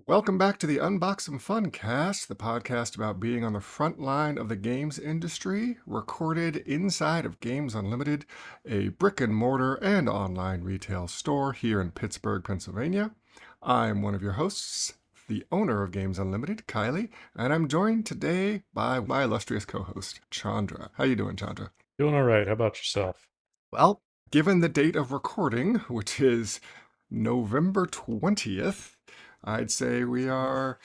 Welcome back to the Unbox and Fun Cast, the podcast about being on the front line of the games industry, recorded inside of Games Unlimited, a brick and mortar and online retail store here in Pittsburgh, Pennsylvania. I'm one of your hosts, the owner of Games Unlimited, Kylie, and I'm joined today by my illustrious co-host, Chandra. How you doing, Chandra? Doing all right. How about yourself? Well, given the date of recording, which is November 20th, I'd say we are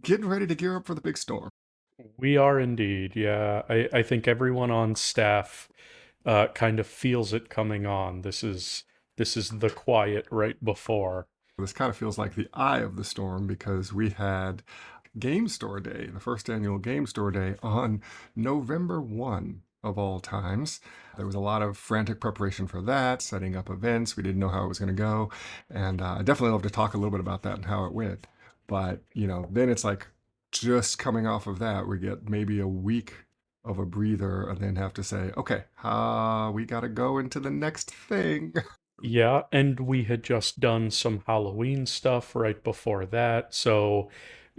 getting ready to gear up for the big storm. We are indeed. Yeah, I think everyone on staff kind of feels it coming on. This is the quiet right before. This kind of feels like the eye of the storm because we had Game Store Day, the first annual Game Store Day, on November 1 of all times. There was a lot of frantic preparation for that, setting up events. We didn't know how it was going to go. And I definitely love to talk a little bit about that and how it went. But, then it's like just coming off of that, we get maybe a week of a breather and then have to say, okay, we got to go into the next thing. Yeah, and we had just done some Halloween stuff right before that. So,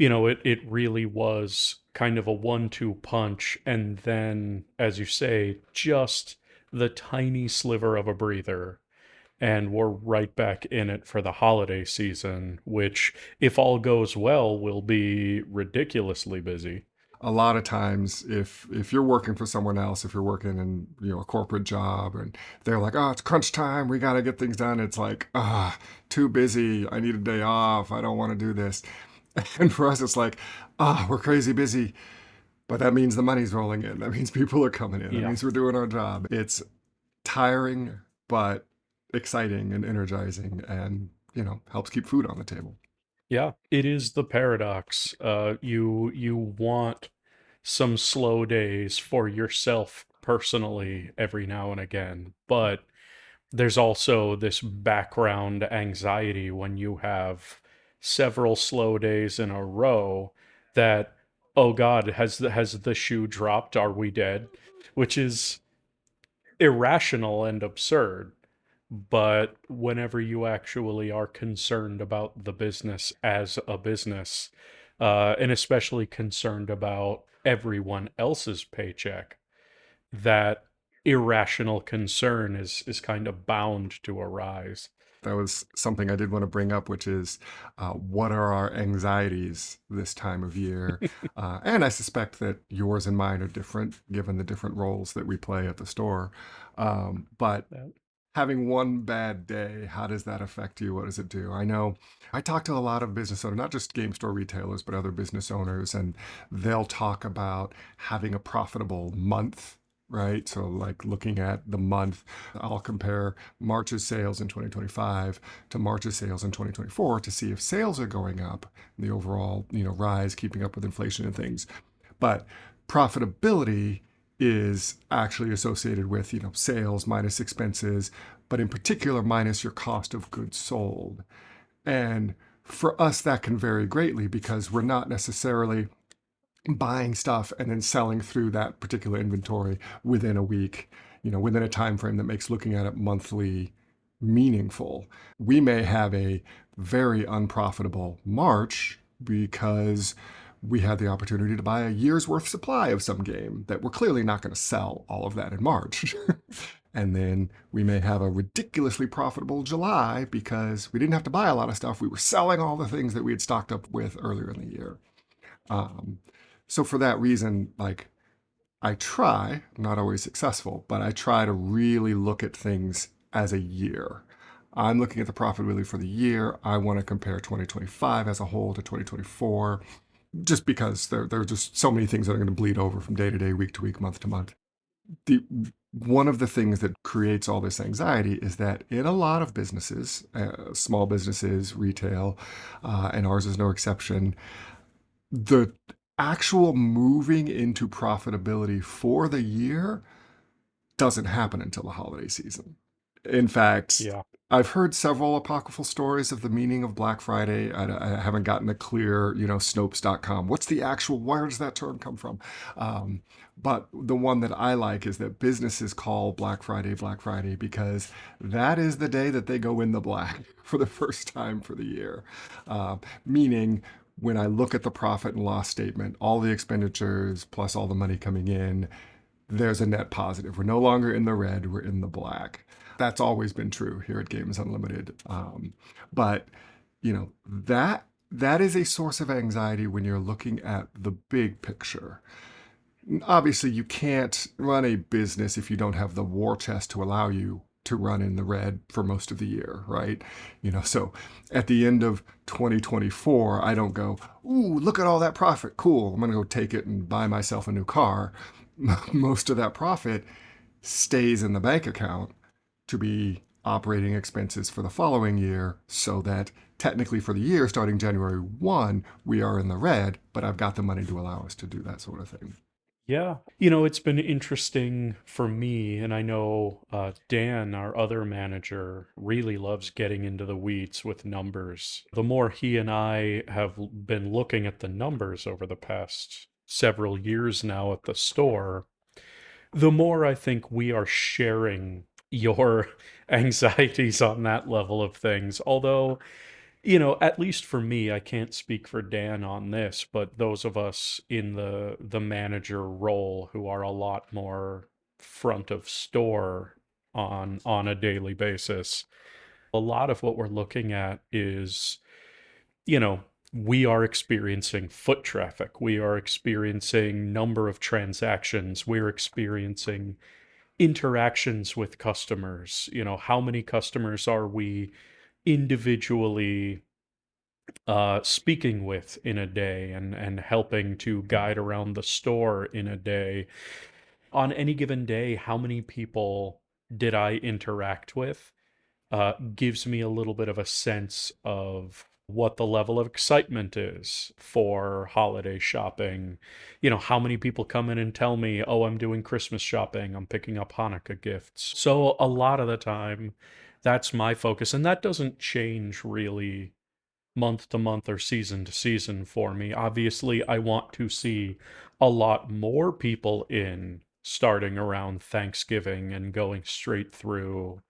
it really was kind of a 1-2 punch. And then, as you say, just the tiny sliver of a breather. And we're right back in it for the holiday season, which, if all goes well, will be ridiculously busy. A lot of times if you're working for someone else, if you're working in a corporate job and they're like, oh, it's crunch time, we got to get things done, it's like, too busy, I need a day off, I don't want to do this. And for us it's like, we're crazy busy, but that means the money's rolling in, that means people are coming in, that Yeah. means we're doing our job. It's tiring but exciting and energizing, and helps keep food on the table. Yeah, it is the paradox. You want some slow days for yourself personally every now and again, but there's also this background anxiety when you have several slow days in a row that, oh God, has the shoe dropped? Are we dead? Which is irrational and absurd. But whenever you actually are concerned about the business as a business, and especially concerned about everyone else's paycheck, that irrational concern is kind of bound to arise. That was something I did want to bring up, which is what are our anxieties this time of year? And I suspect that yours and mine are different given the different roles that we play at the store. But That- having one bad day, how does that affect you? What does it do? I know I talk to a lot of business owners, not just game store retailers, but other business owners, and they'll talk about having a profitable month, right? So, like looking at the month, I'll compare March's sales in 2025 to March's sales in 2024 to see if sales are going up, the overall, rise, keeping up with inflation and things. But profitability is actually associated with, sales minus expenses, but in particular minus your cost of goods sold. And for us, that can vary greatly because we're not necessarily buying stuff and then selling through that particular inventory within a week, within a time frame that makes looking at it monthly meaningful. We may have a very unprofitable March because we had the opportunity to buy a year's worth supply of some game that we're clearly not going to sell all of that in March. And then we may have a ridiculously profitable July because we didn't have to buy a lot of stuff. We were selling all the things that we had stocked up with earlier in the year. Um, so for that reason, like I try, I'm not always successful, but I try to really look at things as a year. I'm looking at the profitability for the year. I want to compare 2025 as a whole to 2024, just because there are just so many things that are going to bleed over from day to day, week to week, month to month. The One of the things that creates all this anxiety is that in a lot of businesses, small businesses, retail, and ours is no exception, the actual moving into profitability for the year doesn't happen until the holiday season. In fact, yeah. I've heard several apocryphal stories of the meaning of Black Friday. I haven't gotten a clear, Snopes.com. What's the actual, where does that term come from? Um, but the one that I like is that businesses call Black Friday because that is the day that they go in the black for the first time for the year. Meaning, when I look at the profit and loss statement, all the expenditures plus all the money coming in, there's a net positive. We're no longer in the red, we're in the black. That's always been true here at Games Unlimited. But that is a source of anxiety when you're looking at the big picture. Obviously, you can't run a business if you don't have the war chest to allow you to run in the red for most of the year, right? So at the end of 2024, I don't go, ooh, look at all that profit. Cool. I'm going to go take it and buy myself a new car. Most of that profit stays in the bank account to be operating expenses for the following year so that technically for the year starting January 1, we are in the red, but I've got the money to allow us to do that sort of thing. Yeah. It's been interesting for me, and I know Dan, our other manager, really loves getting into the weeds with numbers. The more he and I have been looking at the numbers over the past several years now at the store, the more I think we are sharing your anxieties on that level of things. Although, at least for me, I can't speak for Dan on this, but those of us in the manager role who are a lot more front of store on a daily basis, a lot of what we're looking at is, you know, we are experiencing foot traffic. We are experiencing number of transactions. We're experiencing interactions with customers. How many customers are we individually speaking with in a day and helping to guide around the store in a day? On any given day, how many people did I interact with? Gives me a little bit of a sense of what the level of excitement is for holiday shopping. How many people come in and tell me, oh, I'm doing Christmas shopping, I'm picking up Hanukkah gifts. So a lot of the time, that's my focus. And that doesn't change really month to month or season to season for me. Obviously, I want to see a lot more people in starting around Thanksgiving and going straight through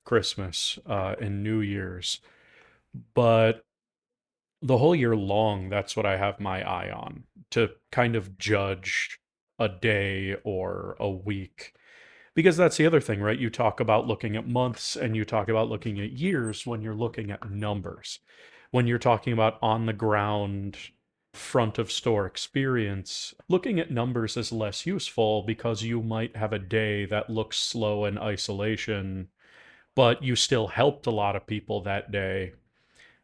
Christmas and New Year's. But the whole year long, that's what I have my eye on to kind of judge a day or a week. Because that's the other thing, right? You talk about looking at months and you talk about looking at years when you're looking at numbers. When you're talking about on the ground, front of store experience, looking at numbers is less useful because you might have a day that looks slow in isolation, but you still helped a lot of people that day.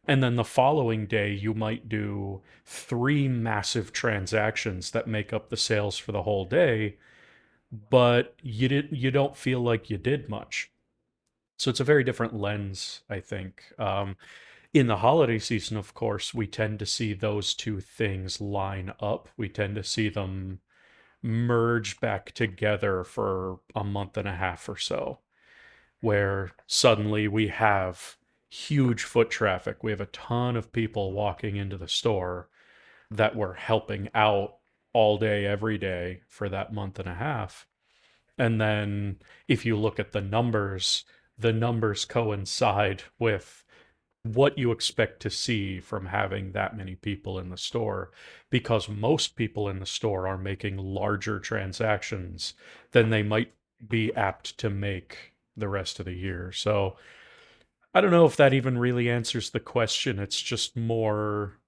And then the following day, you might do three massive transactions that make up the sales for the whole day, but you don't feel like you did much. So it's a very different lens, I think. In the holiday season, of course, we tend to see those two things line up. We tend to see them merge back together for a month and a half or so, where suddenly we have huge foot traffic. We have a ton of people walking into the store that we're helping out all day, every day for that month and a half. And then if you look at the numbers coincide with what you expect to see from having that many people in the store, because most people in the store are making larger transactions than they might be apt to make the rest of the year. So I don't know if that even really answers the question. It's just more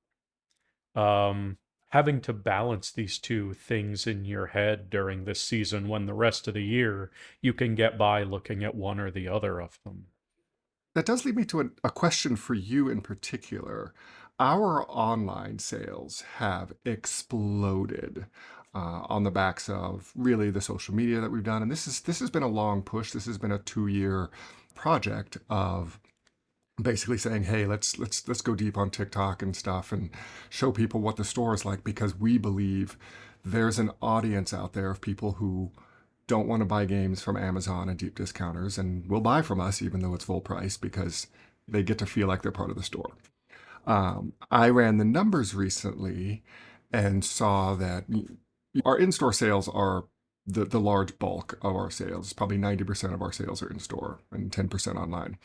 um, having to balance these two things in your head during this season when the rest of the year you can get by looking at one or the other of them. That does lead me to a question for you in particular. Our online sales have exploded on the backs of really the social media that we've done, and this has been a long push. This has been a 2 year project of basically saying, "Hey, let's go deep on TikTok and stuff and show people what the store is like," because we believe there's an audience out there of people who don't want to buy games from Amazon and deep discounters and will buy from us even though it's full price because they get to feel like they're part of the store. I ran the numbers recently and saw that our in-store sales are the large bulk of our sales. Probably 90% of our sales are in store and 10% online.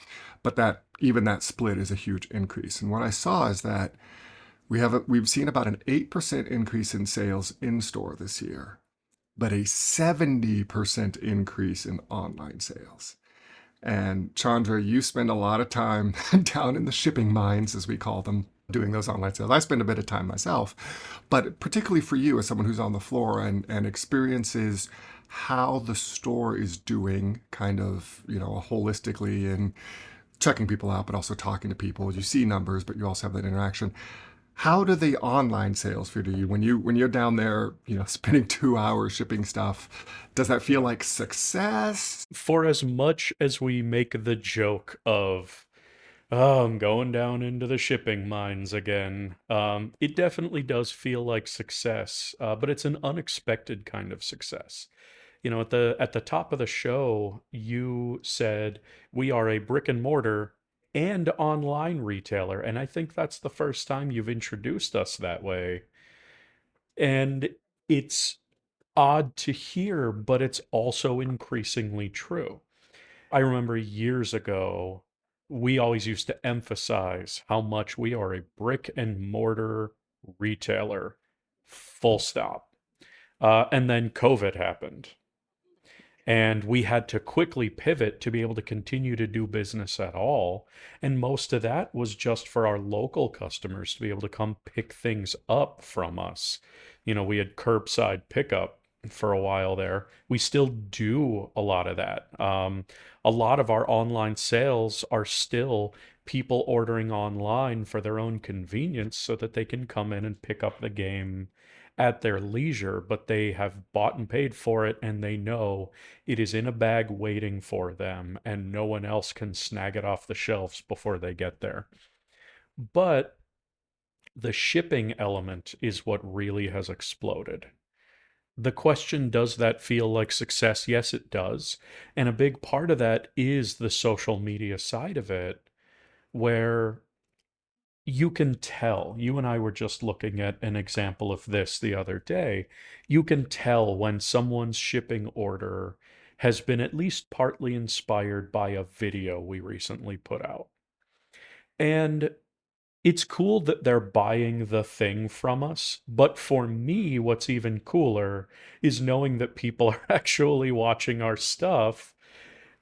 But that even that split is a huge increase. And what I saw is that we've seen about an 8% increase in sales in store this year, but a 70% increase in online sales. And Chandra, you spend a lot of time down in the shipping mines, as we call them, doing those online sales. I spend a bit of time myself, but particularly for you as someone who's on the floor and experiences how the store is doing kind of, holistically and checking people out, but also talking to people. You see numbers, but you also have that interaction. How do the online sales feel to you when you're down there, spending 2 hours shipping stuff? Does that feel like success? For as much as we make the joke of, oh, I'm going down into the shipping mines again, it definitely does feel like success, but it's an unexpected kind of success. At the top of the show, you said we are a brick and mortar and online retailer, and I think that's the first time you've introduced us that way. And it's odd to hear, but it's also increasingly true. I remember years ago, we always used to emphasize how much we are a brick and mortar retailer, full stop. And then COVID happened. And we had to quickly pivot to be able to continue to do business at all. And most of that was just for our local customers to be able to come pick things up from us. We had curbside pickup for a while there. We still do a lot of that. A lot of our online sales are still people ordering online for their own convenience so that they can come in and pick up the game at their leisure, but they have bought and paid for it and they know it is in a bag waiting for them, and no one else can snag it off the shelves before they get there. But the shipping element is what really has exploded. The question, does that feel like success? Yes, it does. And a big part of that is the social media side of it, where you can tell. You and I were just looking at an example of this the other day. You can tell when someone's shipping order has been at least partly inspired by a video we recently put out. And it's cool that they're buying the thing from us, but for me, what's even cooler is knowing that people are actually watching our stuff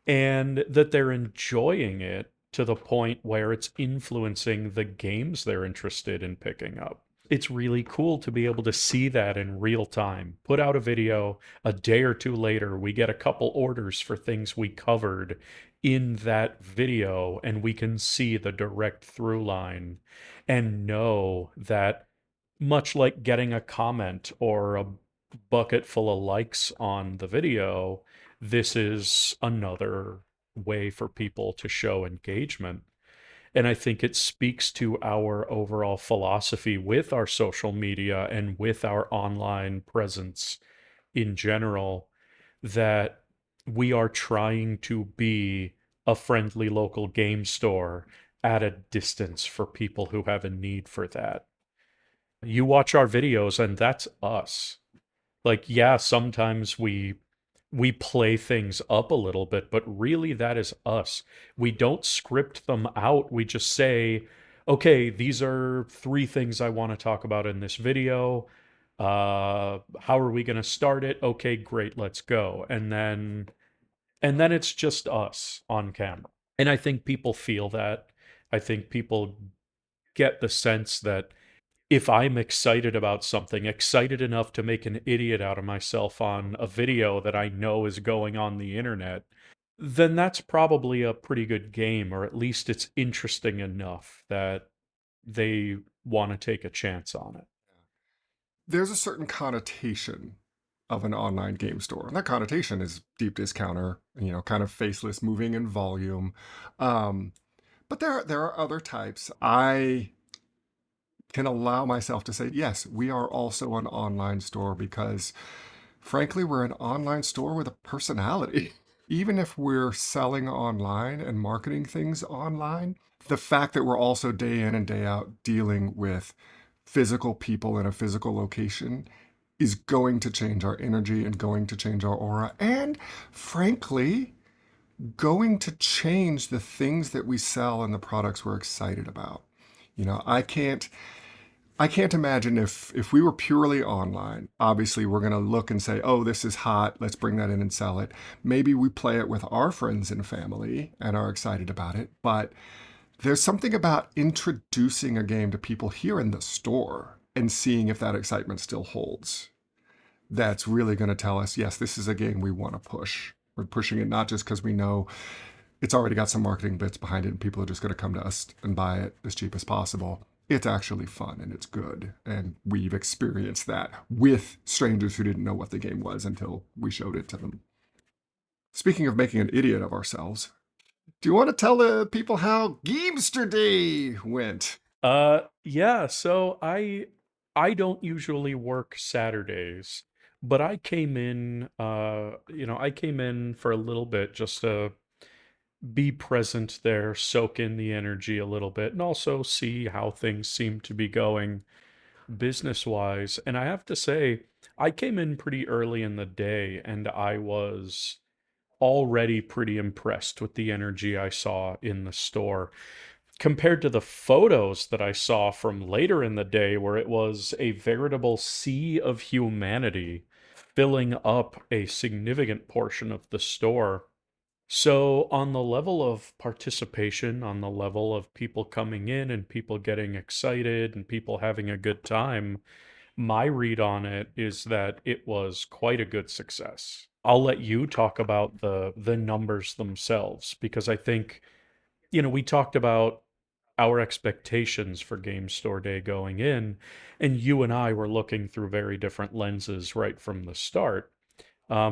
and that they're enjoying it to the point where it's influencing the games they're interested in picking up. It's really cool to be able to see that in real time. Put out a video, a day or two later, we get a couple orders for things we covered in that video, and we can see the direct through line and know that, much like getting a comment or a bucket full of likes on the video, this is another way for people to show engagement. And I think it speaks to our overall philosophy with our social media and with our online presence in general, that we are trying to be a friendly local game store at a distance for people who have a need for that. You watch our videos and that's us. Like, yeah, sometimes we play things up a little bit, but really that is us. We don't script them out. We just say, okay, these are three things I want to talk about in this video. How are we going to start it? Okay, great, let's go. And then it's just us on camera. And I think people feel that. I think people get the sense that if I'm excited about something, excited enough to make an idiot out of myself on a video that I know is going on the internet, then that's probably a pretty good game, or at least it's interesting enough that they want to take a chance on it. There's a certain connotation of an online game store. And that connotation is deep discounter, kind of faceless, moving in volume. Um, but there are other types. I can allow myself to say, yes, we are also an online store because Frankly, we're an online store with a personality. Even if we're selling online and marketing things online, the fact that we're also day in and day out dealing with physical people in a physical location is going to change our energy and going to change our aura and, frankly, going to change the things that we sell and the products we're excited about. You know, I can't imagine if we were purely online. Obviously, we're going to look and say, "Oh, this is hot. Let's bring that in and sell it." Maybe we play it with our friends and family and are excited about it, but there's something about introducing a game to people here in the store and seeing if that excitement still holds. That's really going to tell us, yes, this is a game we want to push. We're pushing it not just because we know it's already got some marketing bits behind it and people are just going to come to us and buy it as cheap as possible. It's actually fun and it's good. And we've experienced that with strangers who didn't know what the game was until we showed it to them. Speaking of making an idiot of ourselves, do you want to tell the people how Gamester Day went? Yeah, so I don't usually work Saturdays, but I came in I came in for a little bit just to be present there, soak in the energy a little bit, and also see how things seem to be going business-wise. And I have to say, I came in pretty early in the day and I was already pretty impressed with the energy I saw in the store compared to the photos that I saw from later in the day, where it was a veritable sea of humanity filling up a significant portion of the store. So, on the level of participation, on the level of people coming in and people getting excited and people having a good time, my read on it is that it was quite a good success. I'll let you talk about the numbers themselves because I think, we talked about our expectations for Game Store Day going in, and you and I were looking through very different lenses right from the start,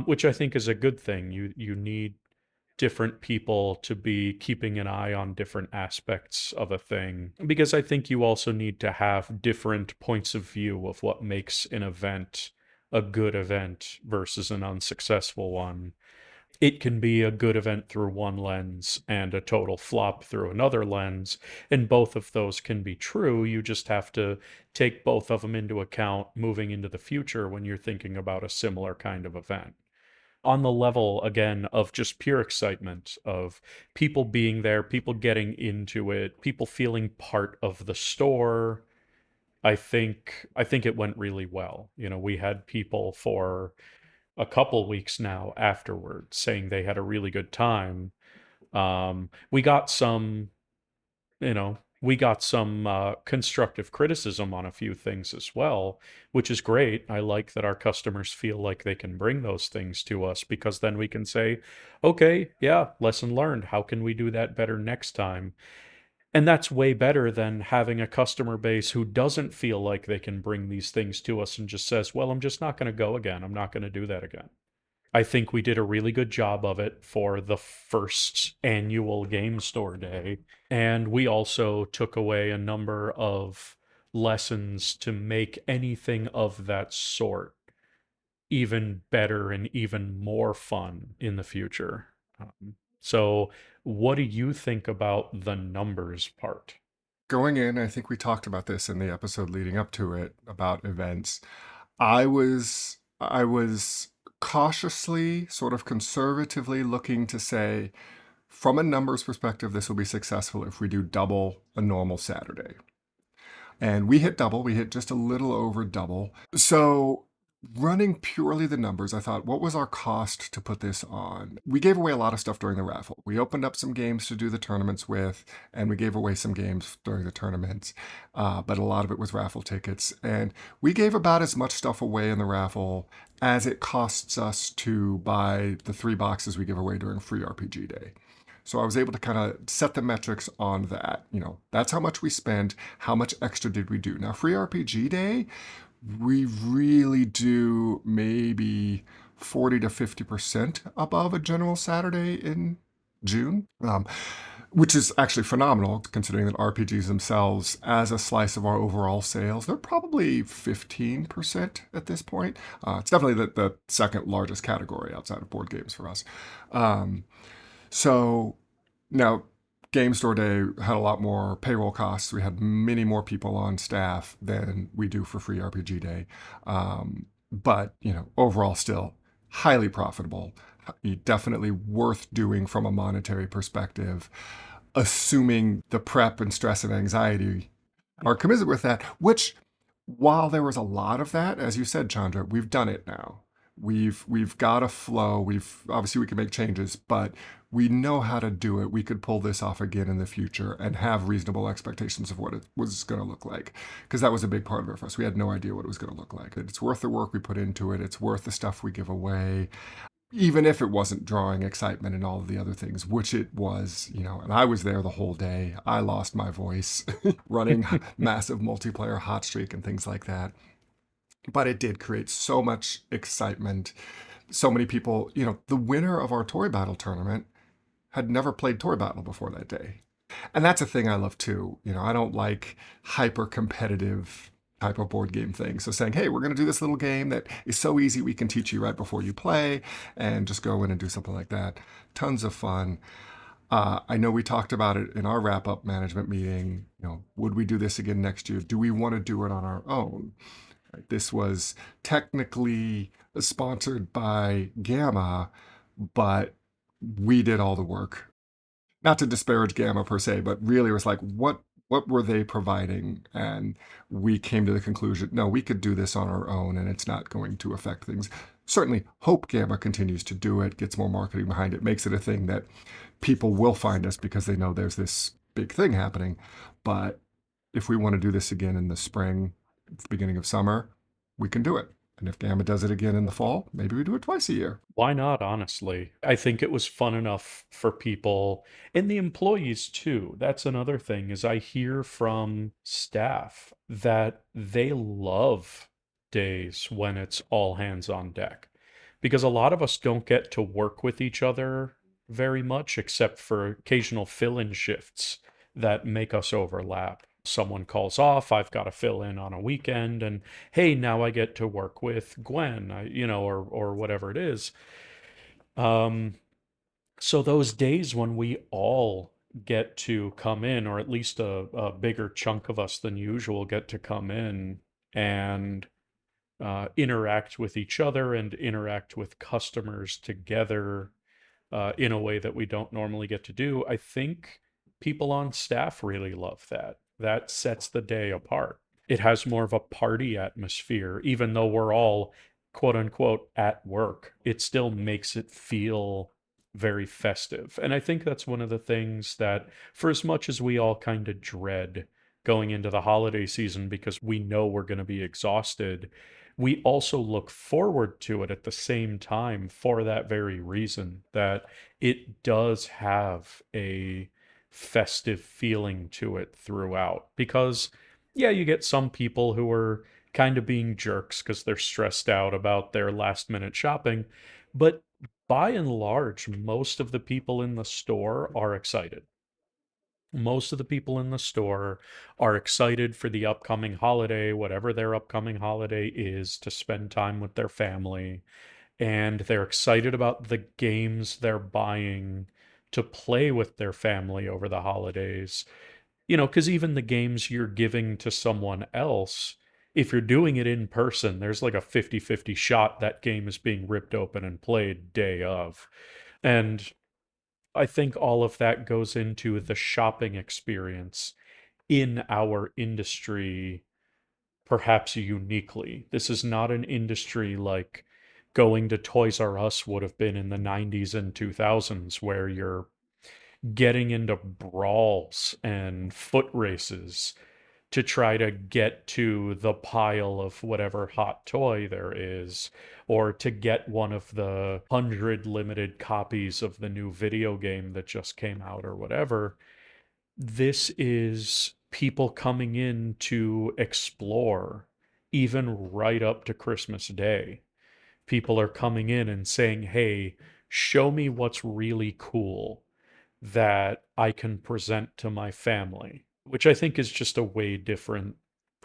which I think is a good thing. You need different people to be keeping an eye on different aspects of a thing because I think you also need to have different points of view of what makes an event a good event versus an unsuccessful one. It can be a good event through one lens and a total flop through another lens, and both of those can be true. You just have to take both of them into account moving into the future when you're thinking about a similar kind of event. On the level, again, of just pure excitement, of people being there, people getting into it, people feeling part of the store, I think it went really well. We had people for a couple weeks now afterward saying they had a really good time. We got some, we got some constructive criticism on a few things as well, which is great. I like that our customers feel like they can bring those things to us because then we can say, okay, yeah, lesson learned. How can we do that better next time? And that's way better than having a customer base who doesn't feel like they can bring these things to us and just says, well, I'm just not going to go again. I'm not going to do that again. I think we did a really good job of it for the first annual Game Store Day. And we also took away a number of lessons to make anything of that sort even better and even more fun in the future. So, what do you think about the numbers part? Going in, I think we talked about this in the episode leading up to it about events. I was cautiously, sort of conservatively looking to say, from a numbers perspective, this will be successful if we do double a normal Saturday. And we hit double, we hit just a little over double. So, running purely the numbers, I thought, what was our cost to put this on? We gave away a lot of stuff during the raffle. We opened up some games to do the tournaments with, and we gave away some games during the tournaments, but a lot of it was raffle tickets. And we gave about as much stuff away in the raffle as it costs us to buy the 3 boxes we give away during Free RPG Day. So I was able to kind of set the metrics on that. That's how much we spent. How much extra did we do? Now, Free RPG Day, we really do maybe 40 to 50% above a general Saturday in June. which is actually phenomenal considering that RPGs themselves, as a slice of our overall sales, they're probably 15% at this point. It's definitely the second largest category outside of board games for us. Um, so now, Game Store Day had a lot more payroll costs. We had many more people on staff than we do for Free RPG Day. But, overall, still highly profitable. Definitely worth doing from a monetary perspective, assuming the prep and stress and anxiety are commensurate with that, which, while there was a lot of that, as you said, Chandra, we've done it now. We've got a flow. We've obviously we can make changes, but we know how to do it. We could pull this off again in the future and have reasonable expectations of what it was going to look like, because that was a big part of it for us. We had no idea what it was going to look like. It's worth the work we put into it. It's worth the stuff we give away, even if it wasn't drawing excitement and all of the other things, which it was, and I was there the whole day. I lost my voice running massive multiplayer hot streak and things like that. But it did create so much excitement. So many people, the winner of our Toy Battle tournament had never played Toy Battle before that day. And that's a thing I love too. I don't like hyper competitive type of board game thing. So saying, hey, we're going to do this little game that is so easy we can teach you right before you play, and just go in and do something like that. Tons of fun. I know we talked about it in our wrap up management meeting. Would we do this again next year? Do we want to do it on our own? Right? This was technically sponsored by Gamma, but we did all the work. Not to disparage Gamma per se, but really it was like, what were they providing? And we came to the conclusion, no, we could do this on our own, and it's not going to affect things. Certainly, hope Gamma continues to do it, gets more marketing behind it, makes it a thing that people will find us because they know there's this big thing happening. But if we want to do this again in the spring, the beginning of summer, we can do it. And if Gamma does it again in the fall, maybe we do it twice a year. Why not, honestly? I think it was fun enough for people and the employees too. That's another thing is I hear from staff that they love days when it's all hands on deck. Because a lot of us don't get to work with each other very much except for occasional fill-in shifts that make us overlap. Someone calls off, I've got to fill in on a weekend, and hey, now I get to work with Gwen, or whatever it is. Um, so those days when we all get to come in, or at least a bigger chunk of us than usual get to come in and interact with each other and interact with customers together in a way that we don't normally get to do, I think people on staff really love that. That sets the day apart. It has more of a party atmosphere, even though we're all quote unquote at work. It still makes it feel very festive. And I think that's one of the things that, for as much as we all kind of dread going into the holiday season because we know we're going to be exhausted, we also look forward to it at the same time for that very reason, that it does have a festive feeling to it throughout. Because, yeah, you get some people who are kind of being jerks because they're stressed out about their last minute shopping, but by and large, most of the people in the store are excited. Most of the people in the store are excited for the upcoming holiday, whatever their upcoming holiday is, to spend time with their family. And they're excited about the games they're buying to play with their family over the holidays. Because even the games you're giving to someone else, if you're doing it in person, there's like a 50-50 shot that game is being ripped open and played day of. And I think all of that goes into the shopping experience in our industry, perhaps uniquely. This is not an industry like going to Toys R Us would have been in the 90s and 2000s, where you're getting into brawls and foot races to try to get to the pile of whatever hot toy there is, or to get one of the 100 limited copies of the new video game that just came out, or whatever. This is people coming in to explore, even right up to Christmas Day. People are coming in and saying, hey, show me what's really cool. that I can present to my family, which I think is just a way different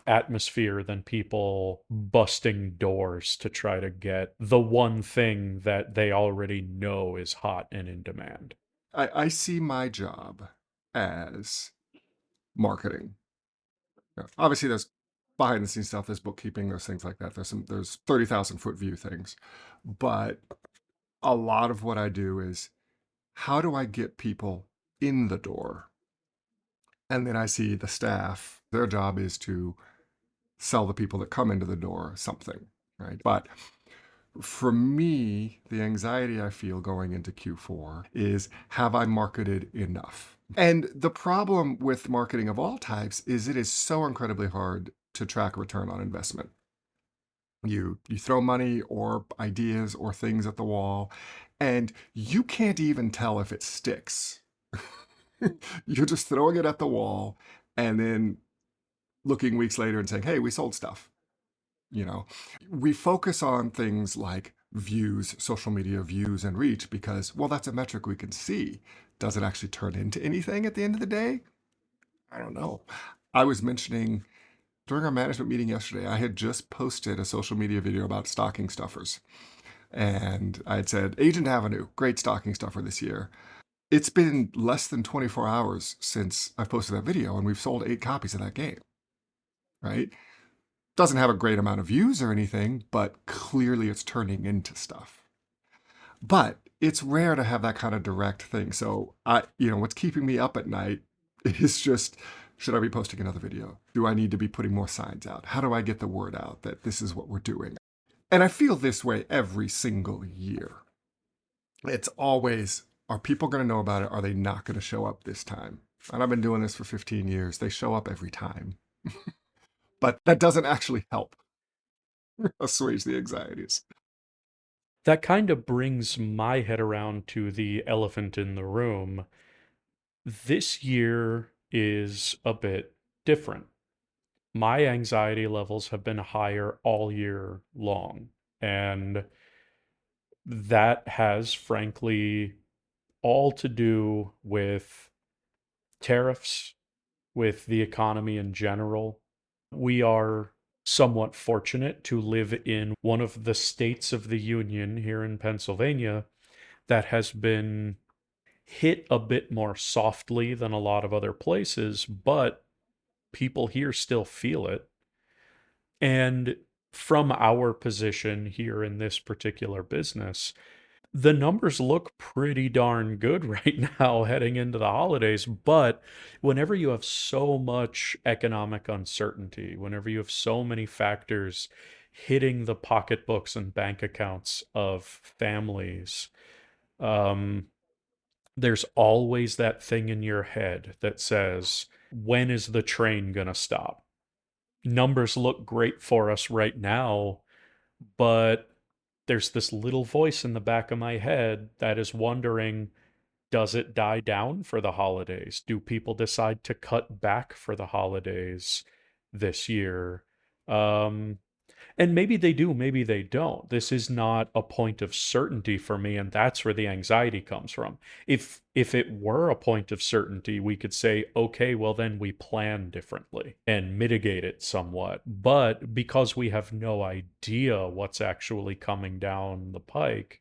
atmosphere than people busting doors to try to get the one thing that they already know is hot and in demand. I see my job as marketing. Obviously, there's behind the scenes stuff, there's bookkeeping, there's things like that. There's 30,000 foot view things, but a lot of what I do is how do I get people in the door? And then I see the staff, their job is to sell the people that come into the door something, right? But for me, the anxiety I feel going into Q4 is have I marketed enough? And the problem with marketing of all types is it is so incredibly hard to track return on investment. You throw money or ideas or things at the wall, and you can't even tell if it sticks. You're just throwing it at the wall and then looking weeks later and saying, "Hey, we sold stuff." You know, we focus on things like views, social media views and reach because, well, that's a metric we can see. Does it actually turn into anything at the end of the day? I don't know. I was mentioning during our management meeting yesterday, I had just posted a social media video about stocking stuffers. And I had said, Agent Avenue, great stocking stuffer this year. It's been less than 24 hours since I posted that video, and we've sold 8 copies of that game, right? Doesn't have a great amount of views or anything, but clearly it's turning into stuff. But it's rare to have that kind of direct thing. So what's keeping me up at night is just, should I be posting another video? Do I need to be putting more signs out? How do I get the word out that this is what we're doing? And I feel this way every single year. It's always, are people going to know about it? Are they not going to show up this time? And I've been doing this for 15 years. They show up every time. But that doesn't actually help assuage the anxieties. That kind of brings my head around to the elephant in the room. This year is a bit different. My anxiety levels have been higher all year long. And that has, frankly, all to do with tariffs, with the economy in general. We are somewhat fortunate to live in one of the states of the Union here in Pennsylvania that has been hit a bit more softly than a lot of other places, but people here still feel it. And from our position here in this particular business, the numbers look pretty darn good right now heading into the holidays. But whenever you have so much economic uncertainty, whenever you have so many factors hitting the pocketbooks and bank accounts of families, um, there's always that thing in your head that says, when is the train going to stop? Numbers look great for us right now, but there's this little voice in the back of my head that is wondering, does it die down for the holidays? Do people decide to cut back for the holidays this year? Um, and maybe they do, maybe they don't. This is not a point of certainty for me, and that's where the anxiety comes from. If it were a point of certainty, we could say, okay, well then we plan differently and mitigate it somewhat. But because we have no idea what's actually coming down the pike,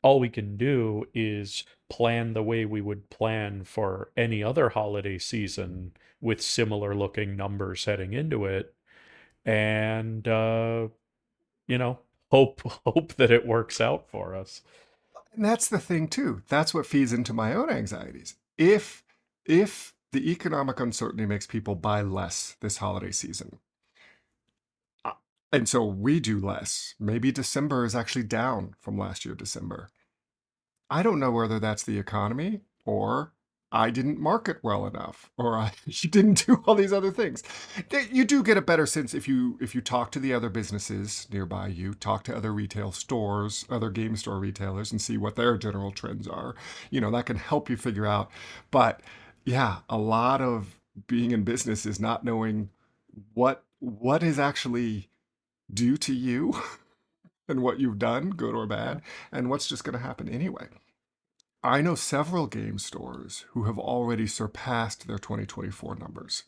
all we can do is plan the way we would plan for any other holiday season with similar looking numbers heading into it. And you know, hope hope that it works out for us. And that's the thing too. That's what feeds into my own anxieties. If the economic uncertainty makes people buy less this holiday season, uh, and so we do less, maybe December is actually down from last year, December. I don't know whether that's the economy or I didn't market well enough or I didn't do all these other things. You do get a better sense if you talk to the other businesses nearby you, talk to other retail stores, other game store retailers and see what their general trends are. That can help you figure out. But yeah, a lot of being in business is not knowing what is actually due to you and what you've done, good or bad, and what's just going to happen anyway. I know several game stores who have already surpassed their 2024 numbers.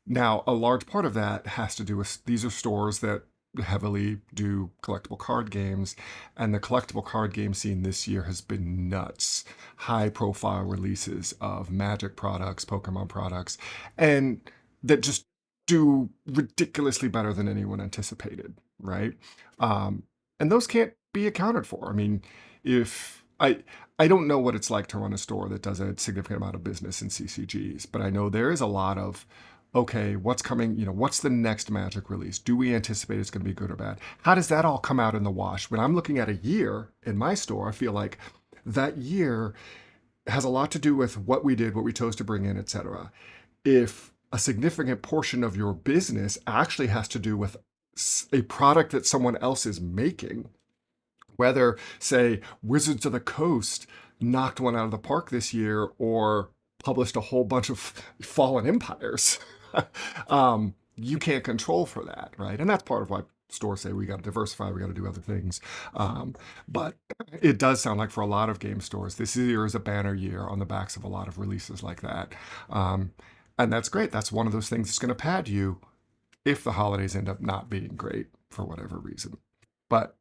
Now, a large part of that has to do with these are stores that heavily do collectible card games, and the collectible card game scene this year has been nuts. High profile releases of Magic products, Pokemon products, and that just do ridiculously better than anyone anticipated, right? Um, and those can't be accounted for. I mean, if I don't know what it's like to run a store that does a significant amount of business in CCGs, but I know there is a lot of okay, what's coming, what's the next Magic release? Do we anticipate it's going to be good or bad? How does that all come out in the wash? When I'm looking at a year in my store, I feel like that year has a lot to do with what we did, what we chose to bring in, etc. If a significant portion of your business actually has to do with a product that someone else is making, whether, say, Wizards of the Coast knocked one out of the park this year or published a whole bunch of fallen empires, you can't control for that, right? And that's part of why stores say we got to diversify, we got to do other things. But it does sound like for a lot of game stores, this year is a banner year on the backs of a lot of releases like that. Um, and that's great. That's one of those things that's going to pad you if the holidays end up not being great for whatever reason. But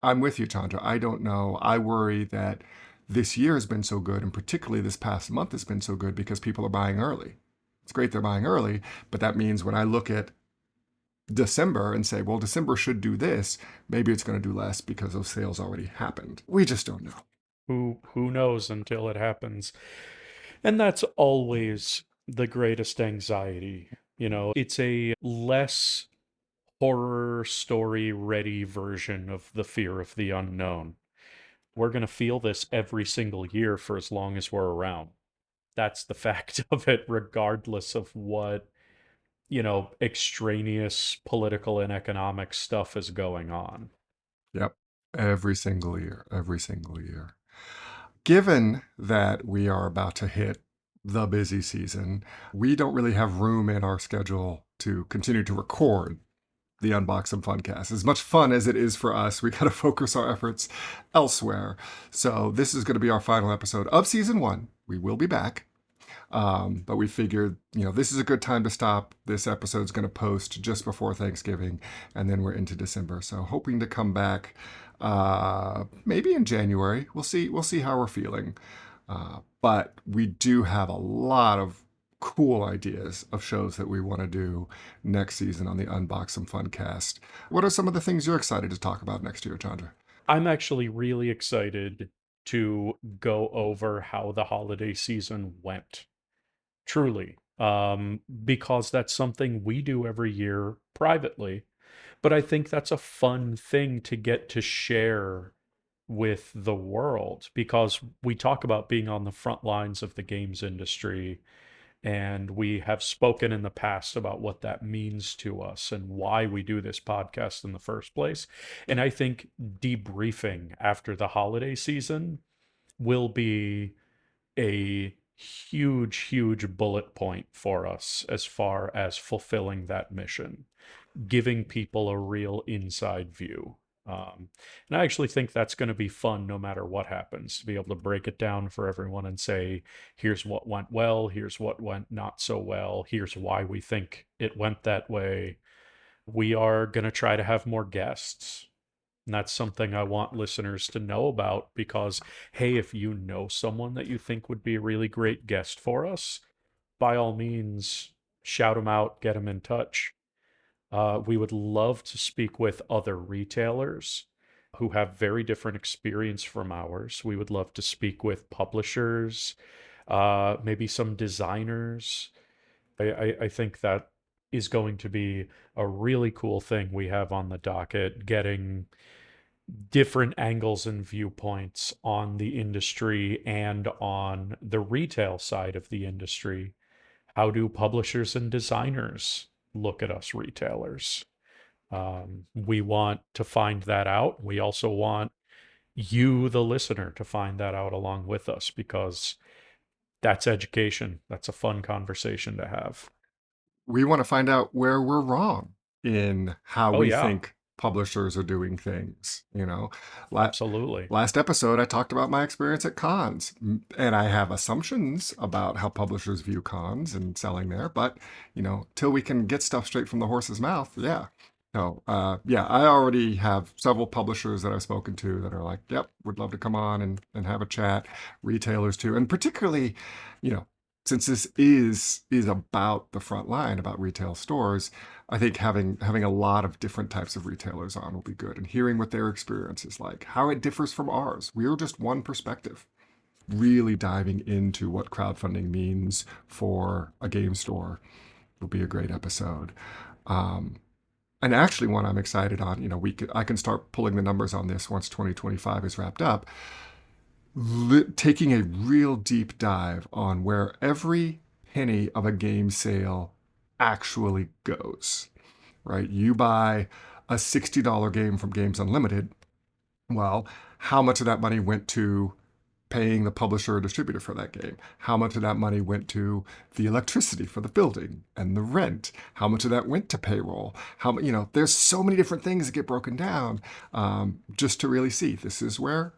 I'm with you, Chandra. I don't know. I worry that this year has been so good, and particularly this past month has been so good because people are buying early. It's great they're buying early, but that means when I look at December and say, well, December should do this, maybe it's going to do less because those sales already happened. We just don't know. Who knows until it happens. And that's always the greatest anxiety. It's a less horror story ready version of the fear of the unknown. We're going to feel this every single year for as long as we're around. That's the fact of it, regardless of what, extraneous political and economic stuff is going on. Yep. Every single year, every single year. Given that we are about to hit the busy season, we don't really have room in our schedule to continue to record the Unbox and Funcast. As much fun as it is for us, we got to focus our efforts elsewhere. So this is going to be our final episode of season one. We will be back. But we figured, this is a good time to stop. This episode's going to post just before Thanksgiving, and then we're into December. So hoping to come back maybe in January. We'll see. We'll see how we're feeling. But we do have a lot of cool ideas of shows that we want to do next season on the Unbox and Funcast. What are some of the things you're excited to talk about next year, Chandra? I'm actually really excited to go over how the holiday season went. Truly. Because that's something we do every year privately. But I think that's a fun thing to get to share with the world because we talk about being on the front lines of the games industry, and we have spoken in the past about what that means to us and why we do this podcast in the first place. And I think debriefing after the holiday season will be a huge bullet point for us as far as fulfilling that mission, giving people a real inside view. And I actually think that's going to be fun no matter what happens, to be able to break it down for everyone and say, here's what went well, here's what went not so well, here's why we think it went that way. We are going to try to have more guests. And that's something I want listeners to know about because, hey, if you know someone that you think would be a really great guest for us, by all means, shout them out, get them in touch. We would love to speak with other retailers who have very different experience from ours. We would love to speak with publishers, maybe some designers. I think that is going to be a really cool thing we have on the docket, getting different angles and viewpoints on the industry and on the retail side of the industry. How do publishers and designers look at us retailers? We want to find that out. We also want you, the listener, to find that out along with us because that's education. That's a fun conversation to have. We want to find out where we're wrong in how Oh, we yeah. think publishers are doing things. La- Absolutely. Last episode, I talked about my experience at cons, and I have assumptions about how publishers view cons and selling there. But till we can get stuff straight from the horse's mouth, yeah. So, yeah, I already have several publishers that I've spoken to that are like, "Yep, would love to come on and have a chat." Retailers too, and particularly, you know, since this is about the front line, about retail stores, I think having a lot of different types of retailers on will be good, and hearing what their experience is like, how it differs from ours. We're just one perspective. Really diving into what crowdfunding means for a game store will be a great episode. Um, and actually, one I'm excited on. I can start pulling the numbers on this once 2025 is wrapped up. Taking a real deep dive on where every penny of a game sale actually goes, right? You buy a $60 game from Games Unlimited. Well, how much of that money went to paying the publisher or distributor for that game? How much of that money went to the electricity for the building and the rent? How much of that went to payroll? There's so many different things that get broken down, just to really see this is where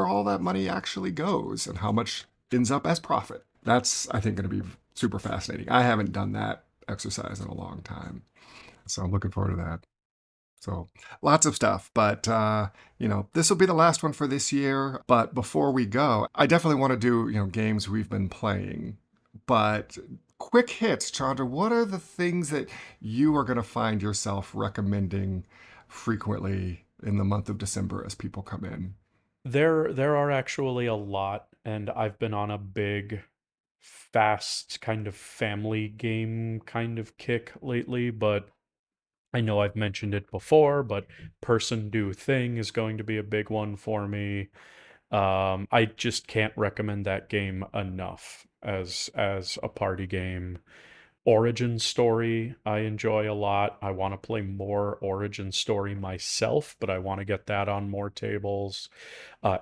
all that money actually goes and how much ends up as profit. That's, I think, going to be super fascinating. I haven't done that exercise in a long time, so I'm looking forward to that. So lots of stuff, but this will be the last one for this year. But before we go, I definitely want to do games we've been playing. But quick hits, Chandra. What are the things that you are going to find yourself recommending frequently in the month of December as people come in? There are actually a lot, and I've been on a big, fast kind of family game kind of kick lately, but I know I've mentioned it before, but Person Do Thing is going to be a big one for me. I just can't recommend that game enough as a party game. Origin Story, I enjoy a lot. I want to play more Origin Story myself, but I want to get that on more tables.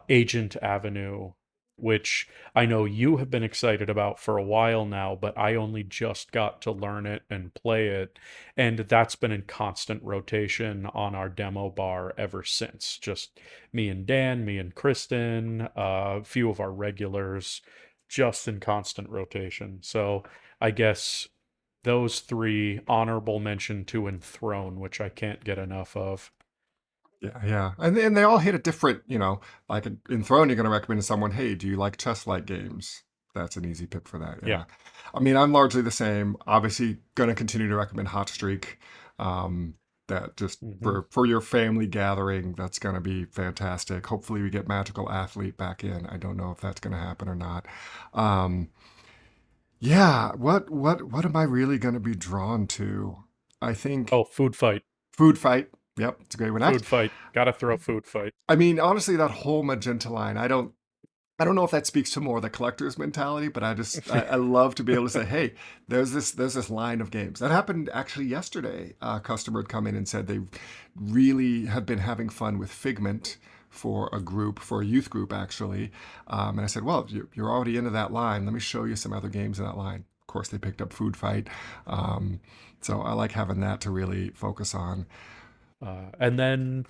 Agent Avenue, which I know you have been excited about for a while now, but I only just got to learn it and play it. And that's been in constant rotation on our demo bar ever since. Just me and Dan, me and Kristen, a few of our regulars, just in constant rotation. So I guess those three, honorable mention to Enthrone, which I can't get enough of. Yeah, yeah. And they all hit a different, like in Throne, you're going to recommend to someone, hey, do you like chess-like games? That's an easy pick for that. Yeah. Yeah. I mean, I'm largely the same. Obviously, going to continue to recommend Hot Streak. Um, that just Hmm. for your family gathering, that's going to be fantastic. Hopefully, we get Magical Athlete back in. I don't know if that's going to happen or not. Um, yeah. What am I really going to be drawn to? I think Oh, Food Fight. Food Fight. Yep, it's a great one. Food Fight. Gotta throw Food Fight. I mean, honestly, that whole magenta line, I don't know if that speaks to more the collector's mentality, but I love to be able to say, hey, there's this line of games. That happened actually yesterday. A customer had come in and said they really had been having fun with Figment for a youth group actually. And I said, well, you're already into that line. Let me show you some other games in that line. Of course, they picked up Food Fight. Um, so I like having that to really focus on. And then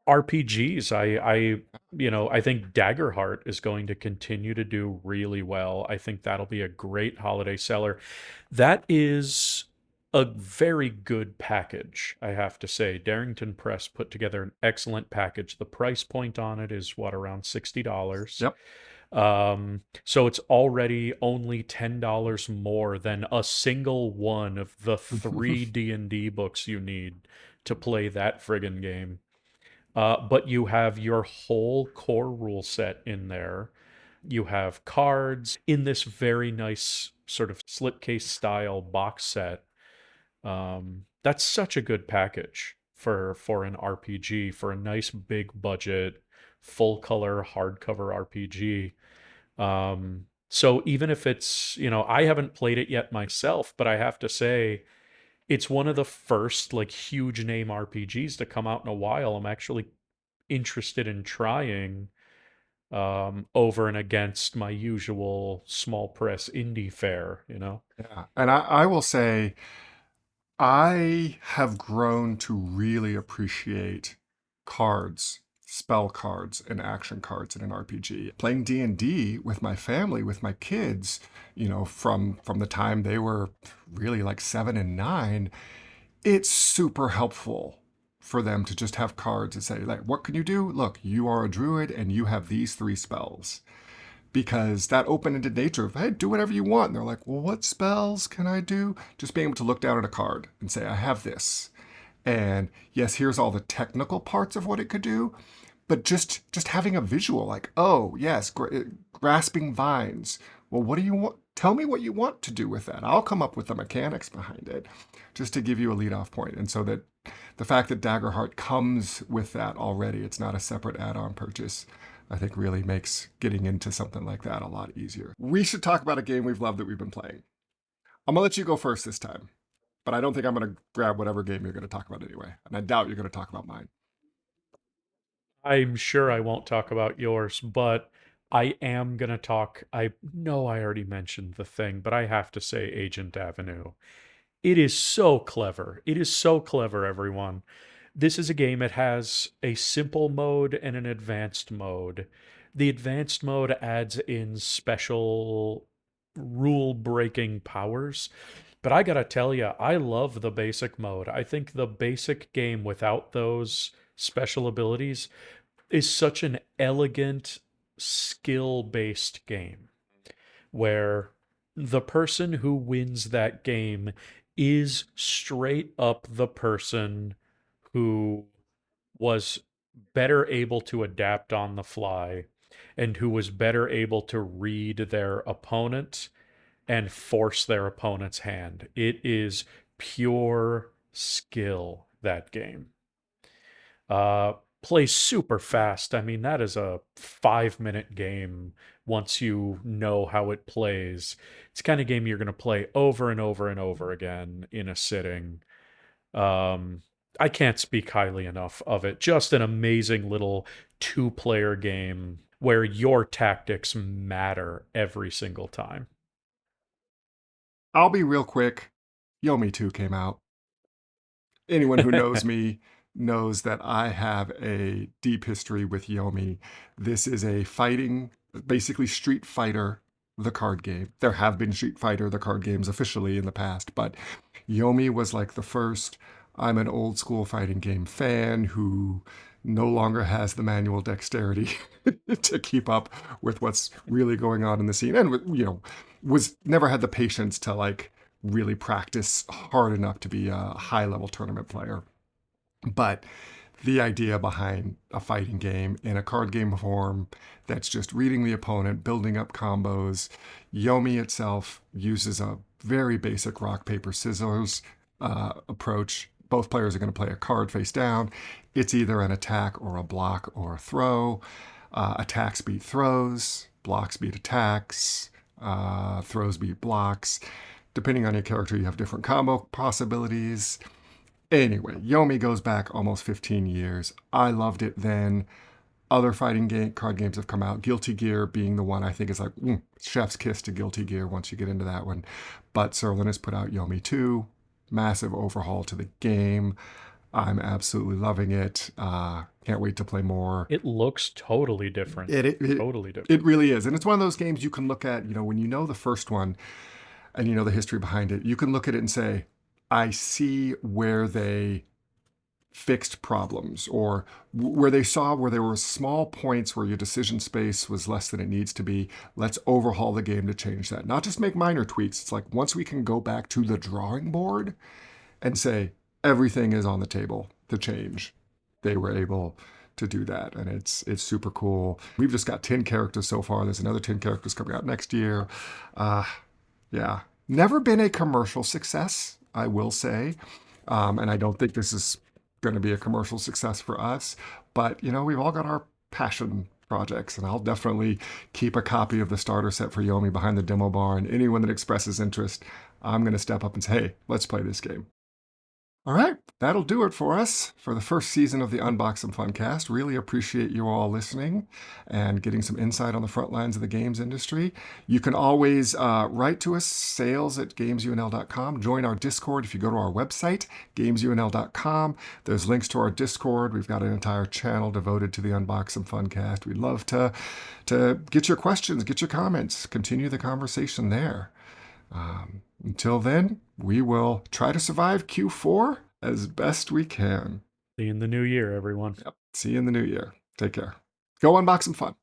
RPGs. I think Daggerheart is going to continue to do really well. I think that'll be a great holiday seller. That is a very good package, I have to say. Darrington Press put together an excellent package. The price point on it is what, around $60. Yep. So it's already only $10 more than a single one of the three D&D books you need to play that friggin' game. But you have your whole core rule set in there. You have cards in this very nice sort of slipcase style box set. That's such a good package for an RPG, for a nice big budget, full color hardcover RPG. So even if it's, I haven't played it yet myself, but I have to say it's one of the first like huge name RPGs to come out in a while. I'm actually interested in trying over and against my usual small press indie fare. Yeah. And I will say, I have grown to really appreciate cards, spell cards, and action cards in an RPG. Playing D&D with my family, with my kids, from the time they were really like 7 and 9, it's super helpful for them to just have cards and say, like, what can you do? Look, you are a druid and you have these 3 spells, because that open-ended nature of, hey, do whatever you want. And they're like, well, what spells can I do? Just being able to look down at a card and say, I have this. And yes, here's all the technical parts of what it could do, but just having a visual, like, oh yes, grasping vines. Well, what do you want? Tell me what you want to do with that. I'll come up with the mechanics behind it, just to give you a lead off point. And so that the fact that Daggerheart comes with that already, it's not a separate add-on purchase, I think really makes getting into something like that a lot easier. We should talk about a game we've loved that we've been playing. I'm gonna let you go first this time, but I don't think I'm gonna grab whatever game you're gonna talk about anyway, and I doubt you're gonna talk about mine. I'm sure I won't talk about yours, but I am going to talk. I know I already mentioned the thing, but I have to say Agent Avenue. It is so clever. It is so clever, everyone. This is a game. It has a simple mode and an advanced mode. The advanced mode adds in special rule breaking powers. But I gotta tell you, I love the basic mode. I think the basic game without those special abilities is such an elegant skill based game where the person who wins that game is straight up the person who was better able to adapt on the fly and who was better able to read their opponent and force their opponent's hand. It is pure skill, that game. Uh, Plays super fast. I mean, that is a 5 minute game once you know how it plays. It's the kind of game you're going to play over and over and over again in a sitting. Um, I can't speak highly enough of it. Just an amazing little two-player game where your tactics matter every single time. I'll be real quick. Yomi 2 came out. Anyone who knows me knows that I have a deep history with Yomi. This is a fighting, basically Street Fighter, the card game. There have been Street Fighter, the card games officially in the past, but Yomi was like the first. I'm an old school fighting game fan who no longer has the manual dexterity to keep up with what's really going on in the scene, and was never had the patience to like really practice hard enough to be a high level tournament player. But the idea behind a fighting game in a card game form that's just reading the opponent, building up combos. Yomi itself uses a very basic rock, paper, scissors approach. Both players are going to play a card face down. It's either an attack or a block or a throw. Attacks beat throws, blocks beat attacks, throws beat blocks. Depending on your character, you have different combo possibilities. Anyway, Yomi goes back almost 15 years. I loved it then. Other card games have come out. Guilty Gear being the one I think is like chef's kiss to Guilty Gear once you get into that one. But Serlin has put out Yomi 2. Massive overhaul to the game. I'm absolutely loving it. Can't wait to play more. It looks totally different. Totally It different. really is. And it's one of those games you can look at, when you know the first one and you know the history behind it, you can look at it and say, I see where they fixed problems, or where they saw where there were small points where your decision space was less than it needs to be. Let's overhaul the game to change that. Not just make minor tweaks. It's like once we can go back to the drawing board and say everything is on the table to change, they were able to do that, and it's super cool. We've just got 10 characters so far. There's another 10 characters coming out next year. Yeah, never been a commercial success, I will say, and I don't think this is going to be a commercial success for us. But we've all got our passion projects, and I'll definitely keep a copy of the starter set for Yomi behind the demo bar. And anyone that expresses interest, I'm going to step up and say, hey, let's play this game. All right. that'll do it for us for the first season of the Unbox and Funcast. Really appreciate you all listening and getting some insight on the front lines of the games industry. You can always write to us, sales@gamesunl.com. Join our Discord if you go to our website, gamesunl.com. There's links to our Discord. We've got an entire channel devoted to the Unbox and Funcast. We'd love to get your questions, get your comments, continue the conversation there. Until then, we will try to survive Q4 as best we can. See you in the new year, everyone. Yep. See you in the new year. Take care. Go unbox some fun.